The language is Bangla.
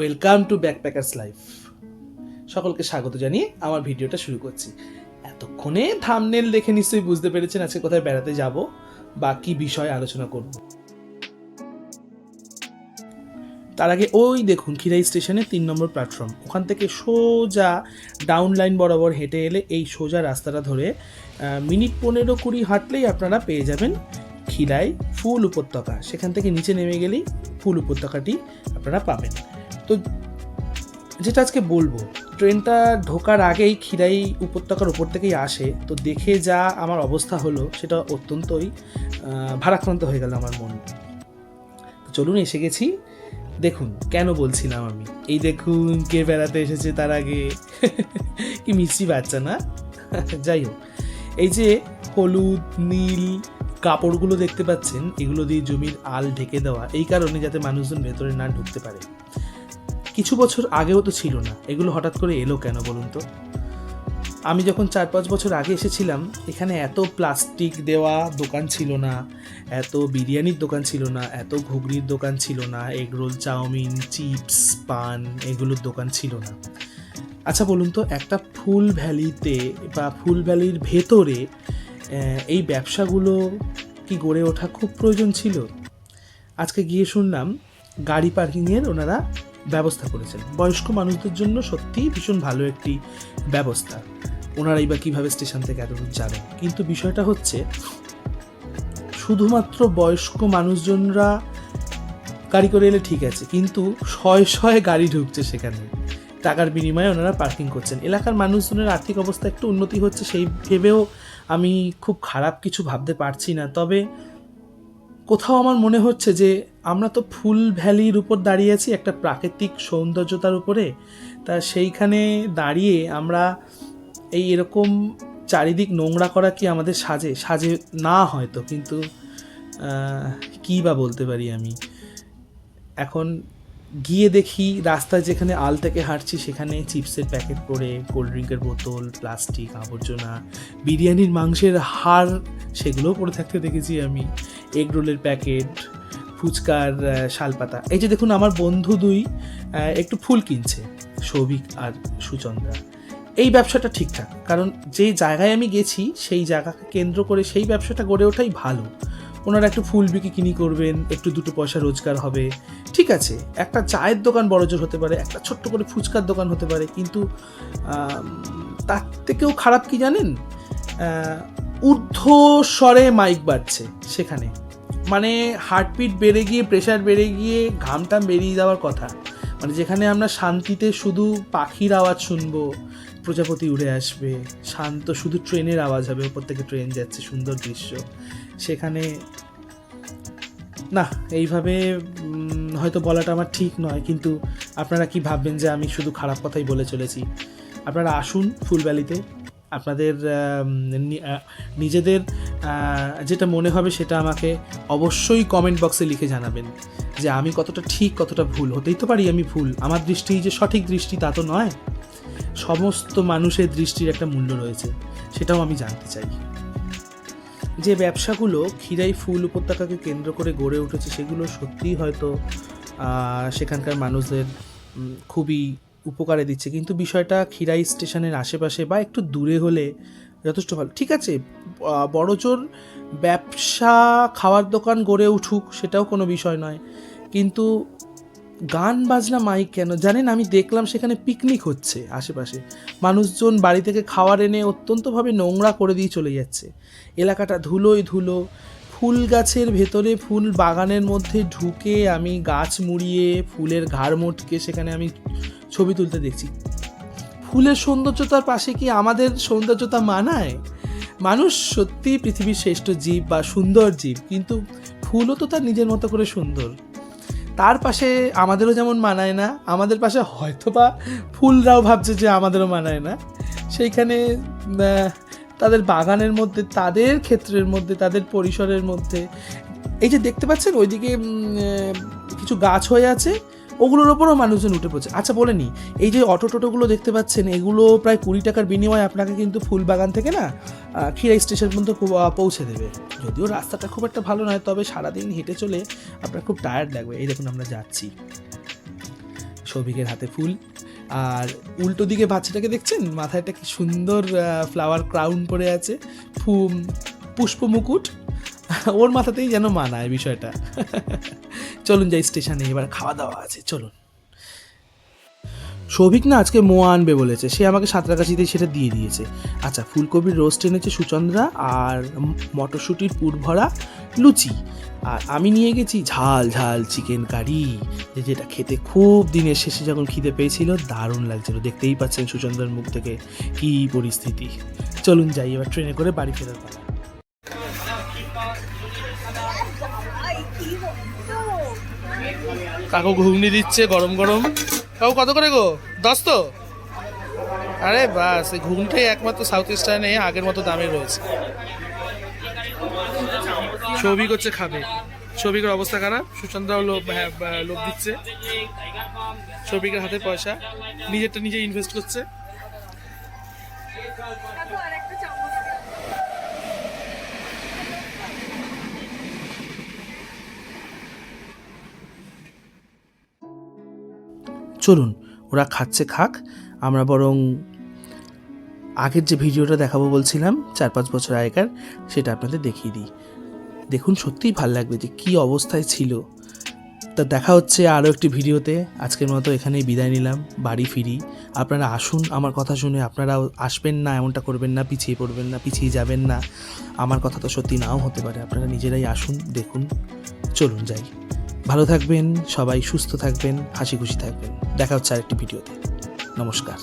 Welcome to backpackers life. সকলকে স্বাগত জানিয়ে আমার ভিডিওটা শুরু করছি। এতক্ষণে থাম্বনেল দেখে নিশ্চয়ই বুঝতে পেরেছেন আজকে কোথায় বেড়াতে যাব বা কী বিষয়ে আলোচনা করব। তার আগে ওই দেখুন খিরাই স্টেশনে 3 নম্বর প্ল্যাটফর্ম, ওখান থেকে সোজা ডাউন লাইন বরাবর হেঁটে এলে এই সোজা রাস্তাটা ধরে মিনিট 15-20 হাঁটলেই আপনারা পেয়ে যাবেন খিরাই ফুল উপত্যকা। সেখান থেকে নিচে নেমে গেলেই ফুল উপত্যকাটি আপনারা পাবেন। তো যেটা আজকে বলবো, ট্রেনটা ঢোকার আগেই খিরাই উপত্যকার উপর থেকেই আসে, তো দেখে যা আমার অবস্থা হলো সেটা অত্যন্তই ভারাক্রান্ত হয়ে গেল আমার মন। তো চলুন, এসে গেছি। দেখুন কেন বলছিলাম আমি, এই দেখুন কে বেড়াতে এসেছে তার আগে। কি মিষ্টি বাচ্চা না? যাই হোক, এই যে হলুদ নীল কাপড়গুলো দেখতে পাচ্ছেন, এগুলো দিয়ে জমির আল ঢেকে দেওয়া, এই কারণে যাতে মানুষজন ভেতরে না ঢুকতে পারে। কিছু বছর আগেও তো ছিল না, এগুলো হঠাৎ করে এলো কেন বলুন তো? আমি যখন 4-5 বছর আগে এসেছিলাম, এখানে এত প্লাস্টিক দেওয়া দোকান ছিল না, এত বিরিয়ানির দোকান ছিল না, এত ঘুগনির দোকান ছিল না, এগরোল, চাউমিন, চিপস, পান এগুলোর দোকান ছিল না। আচ্ছা বলুন তো, একটা ফুল ভ্যালিতে বা ফুল ভ্যালির ভেতরে এই ব্যবসাগুলো কি গড়ে ওঠা খুব প্রয়োজন ছিল? আজকে গিয়ে শুনলাম গাড়ি পার্কিংয়ের ওনারা ব্যবস্থা করেছেন বয়স্ক মানুষদের জন্য। সত্যিই ভীষণ ভালো একটি ব্যবস্থা। ওনারাই বা কীভাবে স্টেশন থেকে এতদূর যাবেন? কিন্তু বিষয়টা হচ্ছে, শুধুমাত্র বয়স্ক মানুষজনরা গাড়ি করে এলে ঠিক আছে, কিন্তু শয়ে শয়ে গাড়ি ঢুকছে সেখানে, টাকার বিনিময়ে ওনারা পার্কিং করছেন। এলাকার মানুষজনের আর্থিক অবস্থা একটু উন্নতি হচ্ছে সেই ভেবেও আমি খুব খারাপ কিছু ভাবতে পারছি না। তবে কোথাও আমার মনে হচ্ছে যে আমরা তো ফুল ভ্যালির উপর দাঁড়িয়ে আছি, একটা প্রাকৃতিক সৌন্দর্যতার উপরে। তা সেইখানে দাঁড়িয়ে আমরা এরকম চারিদিক নোংরা করা কি আমাদের সাজে না হয়তো, কিন্তু কী বা বলতে পারি আমি। এখন গিয়ে দেখি রাস্তায় যেখানে আল থেকে হাঁটছি সেখানে চিপসের প্যাকেট পড়ে, কোল্ড ড্রিঙ্কের বোতল, প্লাস্টিক, আবর্জনা, বিরিয়ানির মাংসের হাড় সেগুলোও পড়ে থাকতে দেখেছি আমি, এগরোলের প্যাকেট, ফুচকার শালপাতা। এই যে দেখুন আমার বন্ধু দুই একটু ফুল কিনছে, সৌভিক আর সুচন্দ্রা। এই ব্যবসাটা ঠিকঠাক, কারণ যে জায়গায় আমি গেছি সেই জায়গাকে কেন্দ্র করে সেই ব্যবসাটা গড়ে ওঠাই ভালো। ওনারা একটু ফুল বিক্রি করবেন, একটু দুটো পয়সা রোজগার হবে, ঠিক আছে। একটা চায়ের দোকান বড়জোর হতে পারে, একটা ছোট্ট করে ফুচকার দোকান হতে পারে, কিন্তু তার থেকেও খারাপ কি জানেন, ঊর্ধ্ব স্বরে মাইক বাজছে সেখানে। মানে হার্টবিট বেড়ে গিয়ে, প্রেশার বেড়ে গিয়ে ঘামটাম বেরিয়ে যাওয়ার কথা। মানে যেখানে আমরা শান্তিতে শুধু পাখির আওয়াজ শুনবো, প্রজাপতি উড়ে আসবে, শান্ত শুধু ট্রেনের আওয়াজ হবে, ওপর থেকে ট্রেন যাচ্ছে, সুন্দর দৃশ্য, সেখানে না। এইভাবে হয়তো বলাটা আমার ঠিক নয়, কিন্তু আপনারা কি ভাববেন যে আমি শুধু খারাপ কথাই বলে চলেছি? আপনারা আসুন ফুলভ্যালিতে, আপনাদের নিজেদের যেটা মনে হবে সেটা আমাকে অবশ্যই কমেন্ট বক্সে লিখে জানাবেন যে আমি কতটা ঠিক কতটা ভুল। হতেই তো পারি আমি ভুল, আমার দৃষ্টি যে সঠিক দৃষ্টি তা তো নয়। সমস্ত মানুষের দৃষ্টির একটা মূল্য রয়েছে, সেটাও আমি জানতে চাই। যে ব্যবসাগুলো খিরাই ফুল উপত্যকাকে কেন্দ্র করে গড়ে উঠেছে সেগুলো সত্যিই হয়তো সেখানকার মানুষদের খুবই উপকারে দিচ্ছে, কিন্তু বিষয়টা খিরাই স্টেশনের আশেপাশে বা একটু দূরে হলে যথেষ্ট ভালো। ঠিক আছে, বড়জোর ব্যবসা, খাওয়ার দোকান গড়ে উঠুক, সেটাও কোনো বিষয় নয়, কিন্তু গান বাজনা মাইক কেন? জানেন, আমি দেখলাম সেখানে পিকনিক হচ্ছে আশেপাশে, মানুষজন বাড়ি থেকে খাবার এনে অত্যন্তভাবে নোংরা করে দিয়ে চলে যাচ্ছে। এলাকাটা ধুলোয় ধুলো। ফুল গাছের ভেতরে, ফুল বাগানের মধ্যে ঢুকে আমি গাছ মুড়িয়ে, ফুলের ঘাড় মোটকে সেখানে আমি ছবি তুলতে দেখছি। ফুলের সৌন্দর্যতার পাশে কি আমাদের সৌন্দর্যতা মানায়? মানুষ সত্যি পৃথিবীর শ্রেষ্ঠ জীব বা সুন্দর জীব, কিন্তু ফুলও তো তার নিজের মতো করে সুন্দর। তার পাশে আমাদেরও যেমন মানায় না, আমাদের পাশে হয়তো বা ফুলরাও ভাবছে যে আমাদেরও মানায় না। সেইখানে তাদের বাগানের মধ্যে, তাদের ক্ষেত্রের মধ্যে, তাদের পরিসরের মধ্যে এই যে দেখতে পাচ্ছেন ওইদিকে কিছু গাছ হয়ে আছে, ওগুলোর ওপরও মানুষজন উঠে পড়ছে। আচ্ছা বলে নি, এই যে অটো টোটোগুলো দেখতে পাচ্ছেন, এগুলো প্রায় 20 টাকার বিনিময়ে আপনাকে কিন্তু ফুল বাগান থেকে না খিরাই স্টেশন পর্যন্ত পৌঁছে দেবে। যদিও রাস্তাটা খুব একটা ভালো নয়, তবে সারাদিন হেঁটে চলে আপনার খুব টায়ার্ড লাগবে। এই দেখুন আমরা যাচ্ছি, সৌভিকের হাতে ফুল, আর উল্টো দিকে বাচ্চাটাকে দেখছেন, মাথায় একটা কি সুন্দর ফ্লাওয়ার ক্রাউন পরে আছে, পুষ্প মুকুট, ওর মাথাতেই যেন মানায় বিষয়টা। চলুন যাই স্টেশনে, এবার খাওয়া দাওয়া আছে, চলুন। সৌভিক না আজকে মোয়া আনবে বলেছে, সে আমাকে সাঁতরাগাছিতেই সেটা দিয়ে দিয়েছে। আচ্ছা, ফুলকপির রোস্ট এনেছে সুচন্দ্রা, আর মটরশুঁটির পুর ভরা লুচি, আর আমি নিয়ে গেছি ঝাল ঝাল চিকেন কারি, যেটা খেতে খুব দিনের শেষে যখন খিদে পেয়েছিল দারুণ লাগছিল। দেখতেই পাচ্ছেন সুচন্দ্রার মুখ থেকে কী পরিস্থিতি। চলুন যাই, এবার ট্রেনে করে বাড়ি ফেরার পালা। কাকু ঘুগনি দিচ্ছে গরম গরম। কাকু কত করে গো? 10 তো? আরে বাস, এই ঘুগনিটাই একমাত্র সাউথ ইস্টার্নে আগের মতো দামে রয়েছে। সৌভিক হচ্ছে খাবে, সৌভিকের অবস্থা খারাপ, সুচন্দ্রাও লোভ দিচ্ছে। সৌভিকের হাতে পয়সা, নিজেরটা নিজে ইনভেস্ট করছে। চলুন, ওরা খাচ্ছে খাক, আমরা বরং আগের যে ভিডিওটা দেখাবো বলছিলাম 4-5 বছর আগেকার, সেটা আপনাদের দেখিয়ে দিই। দেখুন, সত্যিই ভালো লাগবে যে কী অবস্থায় ছিল। তা দেখা হচ্ছে আরও একটি ভিডিওতে। আজকের মতো এখানেই বিদায় নিলাম, বাড়ি ফিরি। আপনারা আসুন, আমার কথা শুনে আপনারাও আসবেন না, এমনটা করবেন না, পিছিয়ে পড়বেন না, পিছিয়ে যাবেন না। আমার কথা তো সত্যি নাও হতে পারে, আপনারা নিজেরাই আসুন, দেখুন। চলুন যাই, ভালো থাকবেন সবাই, সুস্থ থাকবেন, হাসি খুশি থাকবেন। দেখা হচ্ছে আরেকটি ভিডিওতে। নমস্কার।